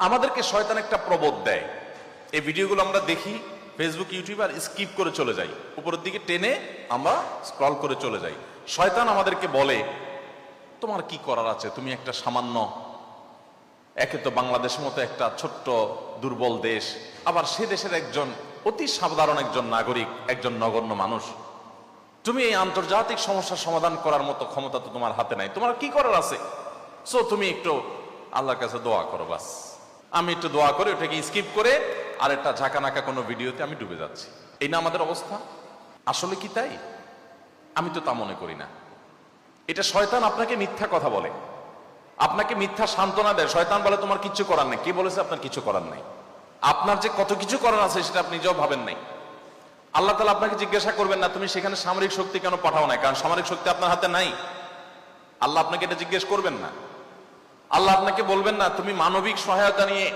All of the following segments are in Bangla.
আমাদেরকে শয়তান একটা প্রবোধ দেয়। এই ভিডিওগুলো আমরা দেখি ফেসবুক, ইউটিউব, আর স্কিপ করে চলে যাই, উপরের দিকে টেনে আমরা স্ক্রল করে চলে যাই। শয়তান আমাদেরকে বলে, তোমার কি করার আছে, তুমি একটা সামান্য, একে তো বাংলাদেশের মতো একটা ছোট্ট দুর্বল দেশ, আবার সে দেশের একজন অতি সাধারণ একজন নাগরিক, একজন নগণ্য মানুষ, তুমি এই আন্তর্জাতিক সমস্যার সমাধান করার মতো ক্ষমতা তো তোমার হাতে নাই, তোমার কি করার আছে? সো তুমি একটু আল্লাহর কাছে দোয়া করো, বাস। আমি একটু দোয়া করে ওটাকে স্কিপ করে আর একটা ঝাঁকানাকা কোনো ভিডিওতে আমি ডুবে যাচ্ছি। এই না আমাদের অবস্থা? আসলে কি তাই? আমি তো তা মনে করি না। এটা শয়তান আপনাকে মিথ্যা কথা বলে, আপনাকে মিথ্যা সান্ত্বনা দেয়। শয়তান বলে তোমার কিচ্ছু করার নেই। কে বলেছে আপনার কিছু করার নেই? আপনার যে কত কিছু করার আছে সেটা আপনি নিজেও ভাবেন নাই। আল্লাহ তাআলা আপনাকে জিজ্ঞাসা করবেন না তুমি সেখানে সামরিক শক্তি কেন পাঠাও না, কারণ সামরিক শক্তি আপনার হাতে নাই। আল্লাহ আপনাকে এটা জিজ্ঞেস করবেন না। আল্লাহ আপনাকে বলবেন না তুমি মানবিক সহায়তা নিয়ে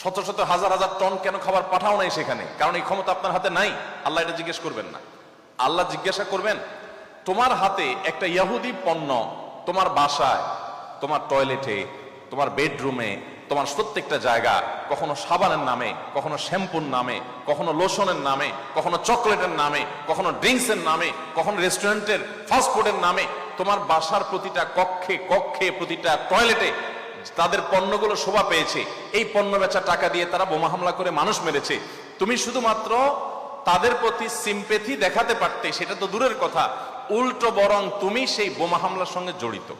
শত শত হাজার হাজার টন কেন খাবার পাঠাও নাই সেখানে, কারণ এই ক্ষমতা আপনার হাতে নাই। আল্লাহ এটা জিজ্ঞেস করবেন না। আল্লাহ জিজ্ঞাসা করবেন তোমার হাতে একটা ইহুদি পণ্য তোমার বাসায়, তোমার টয়লেটে, তোমার বেডরুমে, তোমার প্রত্যেকটা জায়গা, কখনো সাবানের নামে, কখনো শ্যাম্পুর নামে, কখনো লোশনের নামে, কখনো চকলেটের নামে, কখনো ড্রিঙ্কসের নামে, কখনো রেস্টুরেন্টের ফাস্টফুডের নামে, তোমার বাসার প্রতিটা কক্ষে কক্ষে, প্রতিটা টয়লেটে তাদের পণ্যগুলো শোভা পেয়েছে। এই পণ্য বেচা টাকা দিয়ে তারা বোমা হামলা করে মানুষ মেরেছে। তুমি শুধুমাত্র তাদের প্রতি সিম্পেথি দেখাতে পারতে, সেটা তো দূরের কথা, উল্টো বরং তুমি সেই বোমা হামলার সঙ্গে জড়িত।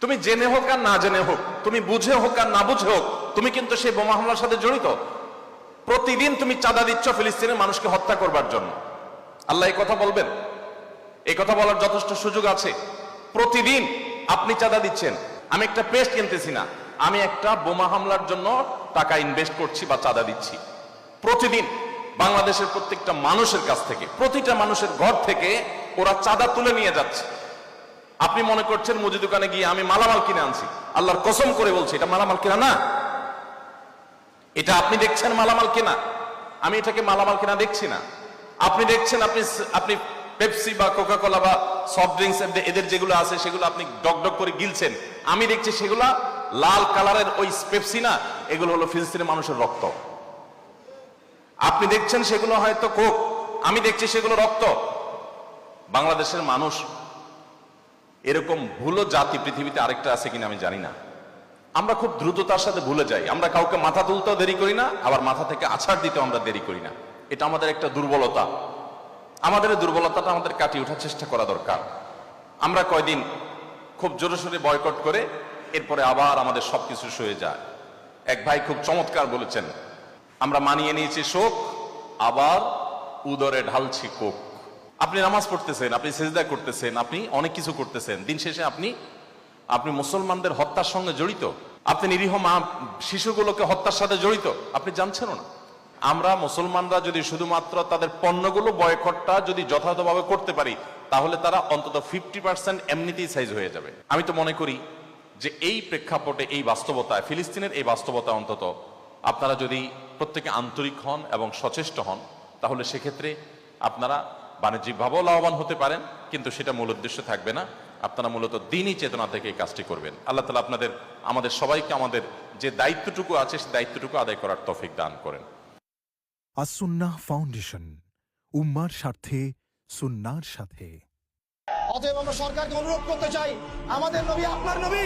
তুমি জেনে হোক আর না জেনে হোক, তুমি বুঝে হোক আর না বুঝে হোক, তুমি কিন্তু সেই বোমা হামলার সাথে জড়িত। প্রতিদিন তুমি চাঁদা দিচ্ছ ফিলিস্তিনের মানুষকে হত্যা করবার জন্য। আল্লাহ এই কথা বলবেন? এই কথা বলার যথেষ্ট সুযোগ আছে। প্রতিদিন আপনি চাঁদা দিচ্ছেন। আমি একটা পেস্ট কিনতেছি না, আমি একটা বোমা হামলার জন্য টাকা ইনভেস্ট করছি বা চাঁদা দিচ্ছি। প্রতিদিন বাংলাদেশের প্রত্যেকটা মানুষের কাছ থেকে, প্রতিটা মানুষের ঘর থেকে ওরা চাঁদা তুলে নিয়ে যাচ্ছে। আপনি মনে করছেন মুদি দোকানে গিয়ে আমি মালামাল কিনে আনছি। আল্লাহর কসম করে বলছি এটা মালামাল কিনা না। এটা আপনি দেখছেন মালামাল কিনা, আমি এটাকে মালামাল কিনা দেখছি না। আপনি দেখছেন আপনি পেপসি বা কোকা কোলা বা সফট ড্রিঙ্কস এদের যেগুলো আছে সেগুলো আপনি ডক ডক করে গিলছেন। আমি দেখছি সেগুলা লাল কালারের ওই পেপসি না, এগুলো হলো ফিলিস্তিনের মানুষের রক্ত। আপনি দেখছেন সেগুলো হয়তো কোক, আমি দেখছি সেগুলো রক্ত। বাংলাদেশের মানুষ এরকম ভুলো জাতি পৃথিবীতে আরেকটা আছে কিনা আমি জানি না। আমরা খুব দ্রুততার সাথে ভুলে যাই। আমরা কাউকে মাথা তুলতেও দেরি করি না, আবার মাথা থেকে আছাড় দিতেও আমরা দেরি করি না। এটা আমাদের একটা দুর্বলতা। আমাদের এই দুর্বলতাটা আমাদের কাটিয়ে ওঠার চেষ্টা করা দরকার। আমরা কয়দিন খুব জোরে সোরে বয়কট করে এরপরে আবার আমাদের সবকিছু সয়ে যায়। এক ভাই খুব চমৎকার বলেছেন, আমরা মানিয়ে নিয়েছি শোক, আবার উদরে ঢালছি কোক। আপনি নামাজ পড়তেছেন, আপনি সেজদা করতেছেন, আপনি অনেক কিছু করতেছেন, দিন শেষে আপনি মুসলমানদের হত্যার সঙ্গে জড়িত। আপনি নিরীহ মা শিশুগুলোকে হত্যার সাথে জড়িত, আপনি জানছেনও না। আমরা মুসলমানরা যদি শুধুমাত্র তাদের পণ্যগুলো বয়কটটা যদি যথাযথভাবে করতে পারি, তাহলে তারা অন্তত 50% এমনিতেই সাইজ হয়ে যাবে। আমি তো মনে করি যে এই প্রেক্ষাপটে, এই বাস্তবতায়, ফিলিস্তিনের এই বাস্তবতা অন্তত আপনারা যদি প্রত্যেকে আন্তরিক হন এবং সচেষ্ট হন, তাহলে সেক্ষেত্রে আপনারা বাণিজ্যিকভাবেও লাভবান হতে পারেন, কিন্তু সেটা মূল উদ্দেশ্য থাকবে না। আপনারা মূলত দ্বীনি চেতনা থেকে এই কাজটি করবেন। আল্লাহ তাআলা আমাদের সবাইকে আমাদের যে দায়িত্বটুকু আছে সেই দায়িত্বটুকু আদায় করার তৌফিক দান করেন। আস-সুন্নাহ ফাউন্ডেশন, উম্মার স্বার্থে, সুন্নাহর সাথে। অতএব আমরা সরকারকে অনুরোধ করতে চাই, আমাদের নবী আপনার নবী,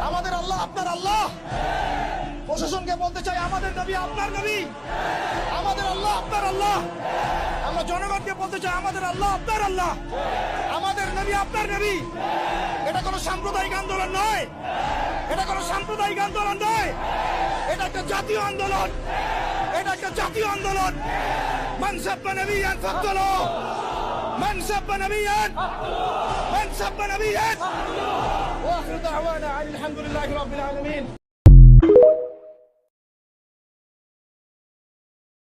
আমাদের আল্লাহ আপনার আল্লাহ। প্রশাসনকে বলতে চাই আমাদের নবী আপনার নবী, আমাদের আল্লাহ আপনার আল্লাহ। আমরা জনগণকে বলতে চাই আমাদের আল্লাহ আপনার আল্লাহ, আমাদের নবী আপনার নবী। এটা কোনো সাম্প্রদায়িক আন্দোলন নয়, এটা কোনো সাম্প্রদায়িক আন্দোলন নয়, এটা একটা জাতীয় আন্দোলন, এটা একটা জাতীয় আন্দোলন। মান সাব্বা নবিয়ান ফাকতুলুহু, মান সাব্বা নবিয়ান, মান সাব্বা নবিয়ান। ওয়া আখিরু দাওয়ানা আলহামদুলিল্লাহি রাব্বিল আলামিন।